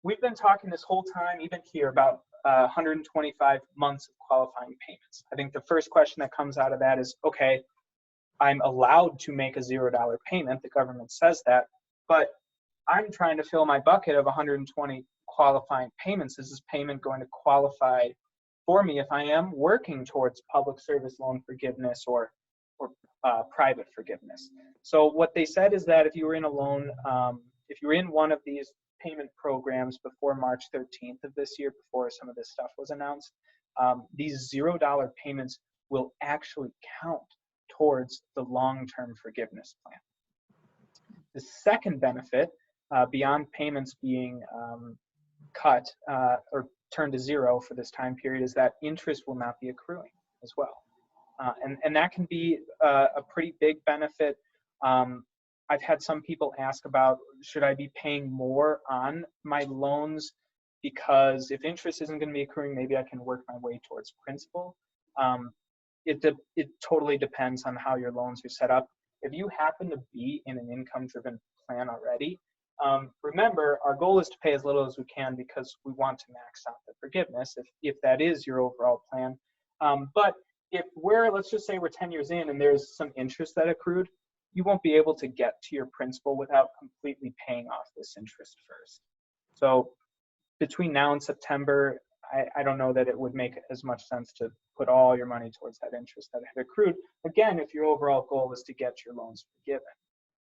we've been talking this whole time, even here, about 125 months of qualifying payments. I think the first question that comes out of that is, okay, I'm allowed to make a $0 payment. The government says that, but I'm trying to fill my bucket of 120 qualifying payments. Is this payment going to qualify for me if I am working towards public service loan forgiveness or private forgiveness? So what they said is that if you were in a loan, if you were in one of these payment programs before March 13th of this year, before some of this stuff was announced, these $0 payments will actually count towards the long-term forgiveness plan. The second benefit, beyond payments being cut or turned to zero for this time period, is that interest will not be accruing as well. And that can be a pretty big benefit. I've had some people ask about, should I be paying more on my loans? Because if interest isn't going to be accruing, maybe I can work my way towards principal. It totally depends on how your loans are set up. If you happen to be in an income-driven plan already, remember, our goal is to pay as little as we can because we want to max out the forgiveness if that is your overall plan. But if let's just say we're 10 years in and there's some interest that accrued, you won't be able to get to your principal without completely paying off this interest first. So between now and September, I don't know that it would make as much sense to put all your money towards that interest that had accrued. Again, if your overall goal is to get your loans forgiven.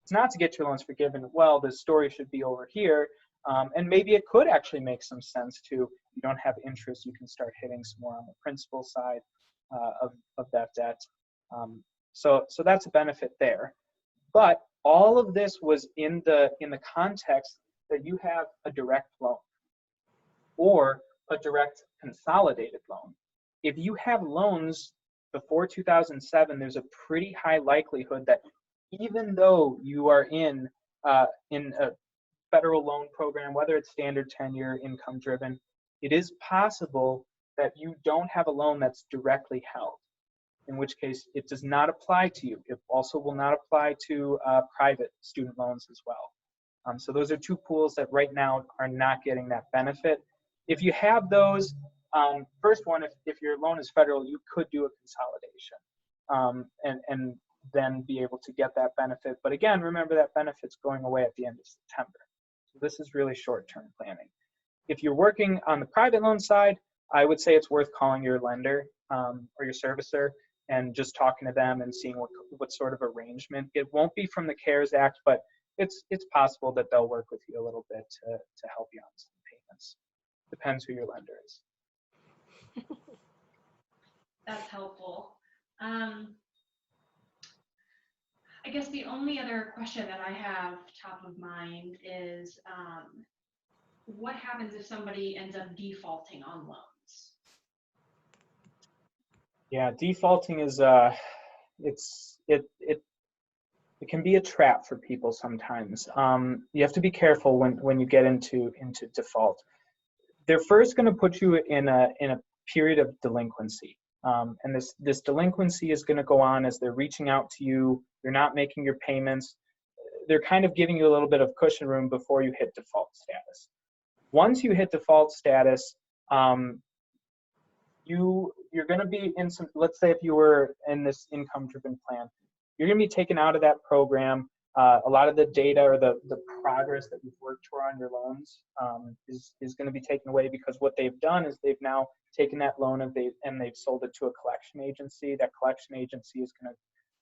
It's not to get your loans forgiven, well, the story should be over here. And maybe it could actually make some sense to, you don't have interest, you can start hitting some more on the principal side of that debt. So that's a benefit there. But all of this was in the context that you have a direct loan or a direct consolidated loan. If you have loans before 2007, there's a pretty high likelihood that even though you are in a federal loan program, whether it's standard tenure, income driven, it is possible that you don't have a loan that's directly held, in which case it does not apply to you. It also will not apply to private student loans as well. So those are two pools that right now are not getting that benefit. If you have those, first one, if your loan is federal, you could do a consolidation and then be able to get that benefit. But again, remember that benefit's going away at the end of September. So this is really short-term planning. If you're working on the private loan side, I would say it's worth calling your lender or your servicer and just talking to them and seeing what sort of arrangement. It won't be from the CARES Act, but it's possible that they'll work with you a little bit to help you on some payments. Depends who your lender is. That's helpful. I guess the only other question that I have top of mind is what happens if somebody ends up defaulting on loans? Yeah, defaulting is it can be a trap for people sometimes. You have to be careful when you get into default. They're first going to put you in a period of delinquency. And this delinquency is going to go on as they're reaching out to you. You're not making your payments. They're kind of giving you a little bit of cushion room before you hit default status. Once you hit default status, you're going to be in some, let's say if you were in this income-driven plan, you're going to be taken out of that program. A lot of the data or the progress that you've worked toward on your loans is going to be taken away, because what they've done is they've now taken that loan and they've sold it to a collection agency. That collection agency is going to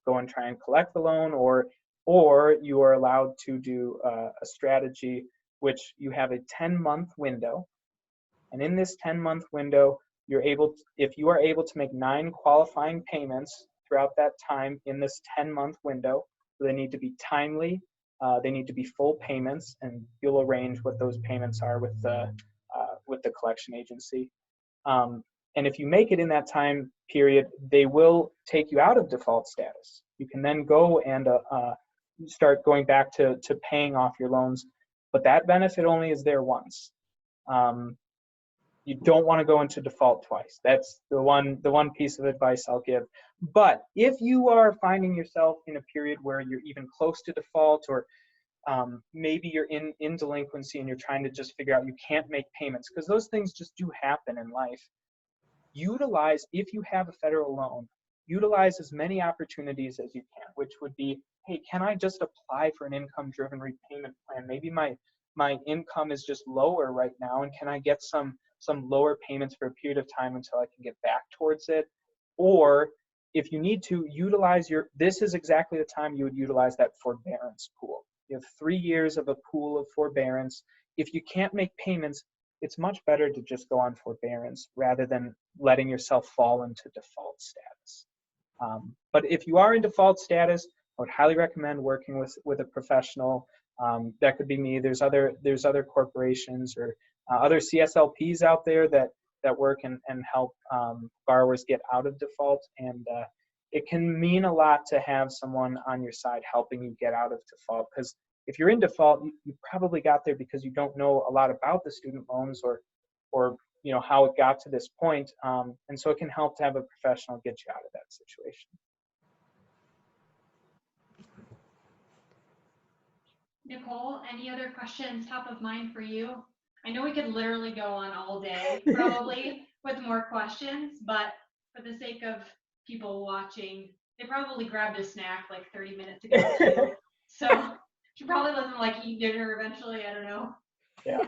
go and try and collect the loan, or you are allowed to do a strategy which you have a 10-month window, and in this 10-month window, if you are able to make 9 qualifying payments throughout that time in this 10-month window. So they need to be timely, they need to be full payments, and you'll arrange what those payments are with the collection agency. And if you make it in that time period, they will take you out of default status. You can then go and start going back to paying off your loans, but that benefit only is there once. You don't want to go into default twice. That's the one piece of advice I'll give. But if you are finding yourself in a period where you're even close to default, or maybe you're in delinquency and you're trying to just figure out you can't make payments, because those things just do happen in life. Utilize, if you have a federal loan, utilize as many opportunities as you can, which would be, hey, can I just apply for an income-driven repayment plan? Maybe my income is just lower right now, and can I get some lower payments for a period of time until I can get back towards it? Or if you need to utilize this is exactly the time you would utilize that forbearance pool. You have 3 years of a pool of forbearance. If you can't make payments, it's much better to just go on forbearance rather than letting yourself fall into default status. But if you are in default status, I would highly recommend working with a professional. That could be me. There's other corporations or other CSLPs out there that work and help borrowers get out of default. And it can mean a lot to have someone on your side helping you get out of default, because if you're in default, you probably got there because you don't know a lot about the student loans or how it got to this point. And so it can help to have a professional get you out of that situation. Nicole, any other questions top of mind for you? I know we could literally go on all day, probably, with more questions, but for the sake of people watching, they probably grabbed a snack like 30 minutes ago too. So she probably doesn't like eat dinner eventually, I don't know. Yeah.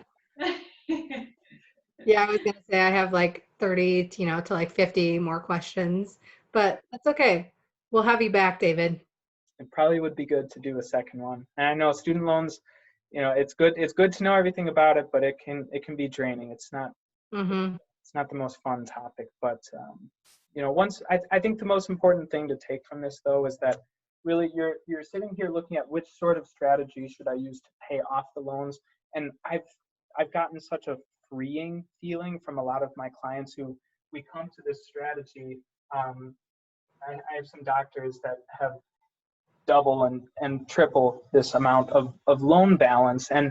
Yeah, I was gonna say I have like 30, to like 50 more questions, but that's okay. We'll have you back, David. It probably would be good to do a second one. And I know student loans, it's good to know everything about it, but it can be draining. It's not it's not the most fun topic. But I think the most important thing to take from this though is that really you're sitting here looking at which sort of strategy should I use to pay off the loans. And I've gotten such a freeing feeling from a lot of my clients who we come to this strategy. I have some doctors that have double and triple this amount of loan balance. And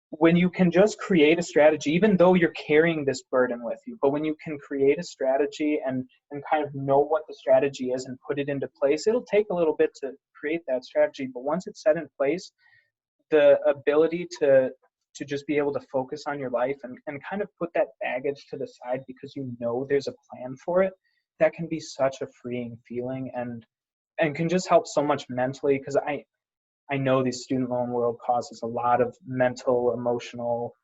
when you can just create a strategy, even though you're carrying this burden with you, but when you can create a strategy and kind of know what the strategy is and put it into place, it'll take a little bit to create that strategy. But once it's set in place, the ability to just be able to focus on your life and kind of put that baggage to the side because you know there's a plan for it, that can be such a freeing feeling and can just help so much mentally, because I know the student loan world causes a lot of mental, emotional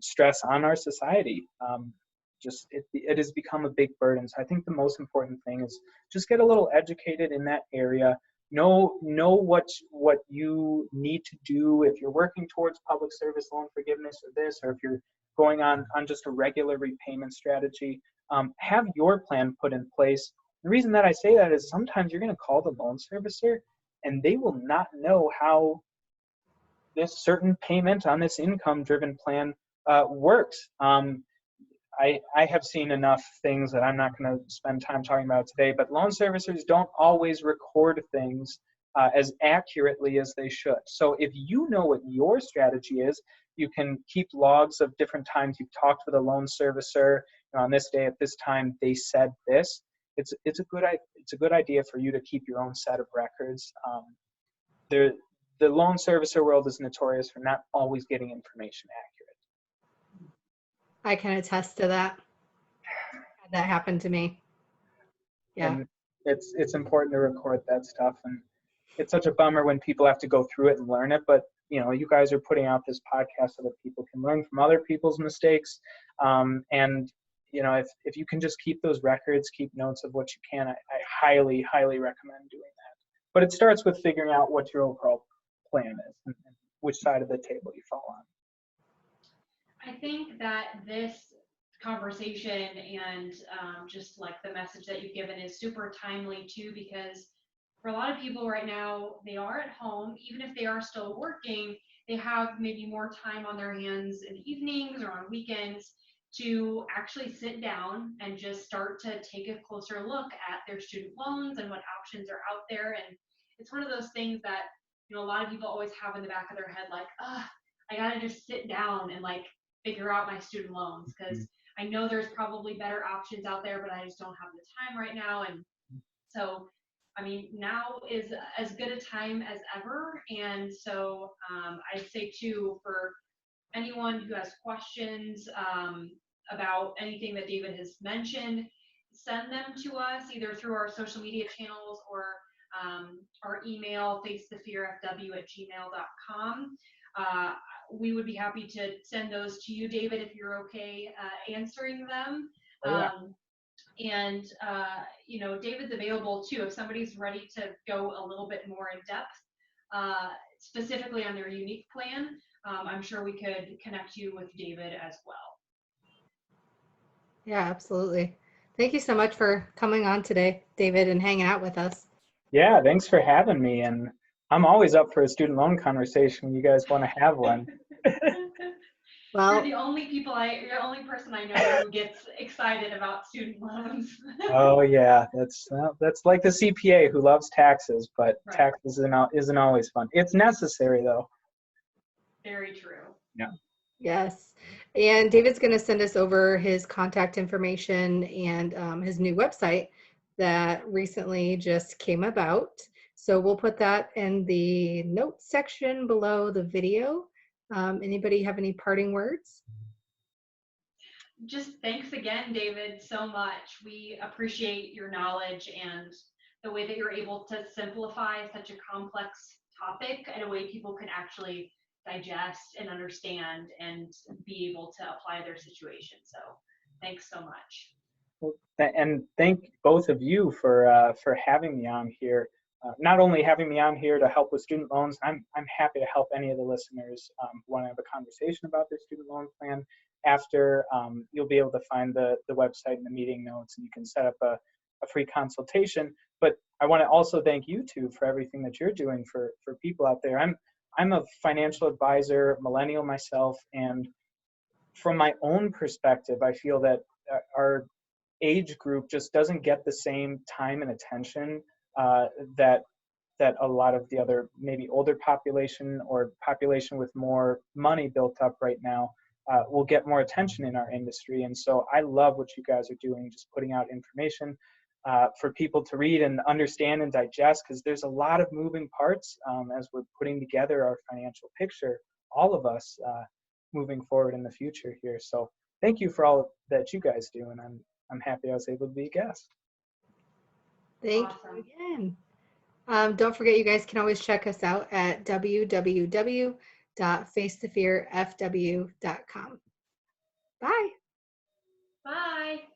stress on our society. It has become a big burden. So I think the most important thing is just get a little educated in that area. Know what you need to do if you're working towards public service loan forgiveness or if you're going on just a regular repayment strategy. Have your plan put in place. The reason that I say that is sometimes you're going to call the loan servicer and they will not know how this certain payment on this income-driven plan works. I have seen enough things that I'm not going to spend time talking about today, but loan servicers don't always record things as accurately as they should. So if you know what your strategy is, you can keep logs of different times you've talked with a loan servicer. On this day at this time, they said this. It's a good idea for you to keep your own set of records. The loan servicer world is notorious for not always getting information accurate. I can attest to that. That happened to me. Yeah. And it's important to record that stuff, and it's such a bummer when people have to go through it and learn it. But you guys are putting out this podcast so that people can learn from other people's mistakes. And if you can just keep those records, keep notes of what you can, I highly, highly recommend doing that. But it starts with figuring out what your overall plan is and which side of the table you fall on. I think that this conversation and just like the message that you've given is super timely too, because for a lot of people right now, they are at home. Even if they are still working, they have maybe more time on their hands in the evenings or on weekends to actually sit down and just start to take a closer look at their student loans and what options are out there. And it's one of those things that a lot of people always have in the back of their head, like, I gotta just sit down and like figure out my student loans, because I know there's probably better options out there, but I just don't have the time right now. And so I mean, now is as good a time as ever. And so I'd say too, for anyone who has questions about anything that David has mentioned, send them to us either through our social media channels or our email, facethefearfw@gmail.com. We would be happy to send those to you, David, if you're okay answering them. Yeah. And you know, David's available too if somebody's ready to go a little bit more in depth, specifically on their unique plan. I'm sure we could connect you with David as well. Yeah, absolutely. Thank you so much for coming on today, David, and hanging out with us. Yeah, thanks for having me. And I'm always up for a student loan conversation when you guys want to have one. Well, you're the only person I know who gets excited about student loans. Oh yeah, that's like the CPA who loves taxes, but Right. taxes isn't always fun. It's necessary though. Very true. Yeah. yes. And David's going to send us over his contact information and his new website that recently just came about. So we'll put that in the notes section below the video. Anybody have any parting words? Just thanks again, David, so much. We appreciate your knowledge and the way that you're able to simplify such a complex topic in a way people can actually digest and understand and be able to apply their situation. So thanks so much. Well, and thank both of you for having me on here. Not only having me on here to help with student loans, I'm happy to help any of the listeners who want to have a conversation about their student loan plan. After, you'll be able to find the website and the meeting notes, and you can set up a free consultation. But I want to also thank you two for everything that you're doing for people out there. I'm a financial advisor, millennial myself, and from my own perspective, I feel that our age group just doesn't get the same time and attention that a lot of the other maybe older population or population with more money built up right now will get more attention in our industry. And so I love what you guys are doing, just putting out information for people to read and understand and digest, because there's a lot of moving parts as we're putting together our financial picture, all of us moving forward in the future here. So thank you for all that you guys do, and I'm happy I was able to be a guest. Thank you again. Don't forget, you guys can always check us out at www.facethefearfw.com. Bye. Bye.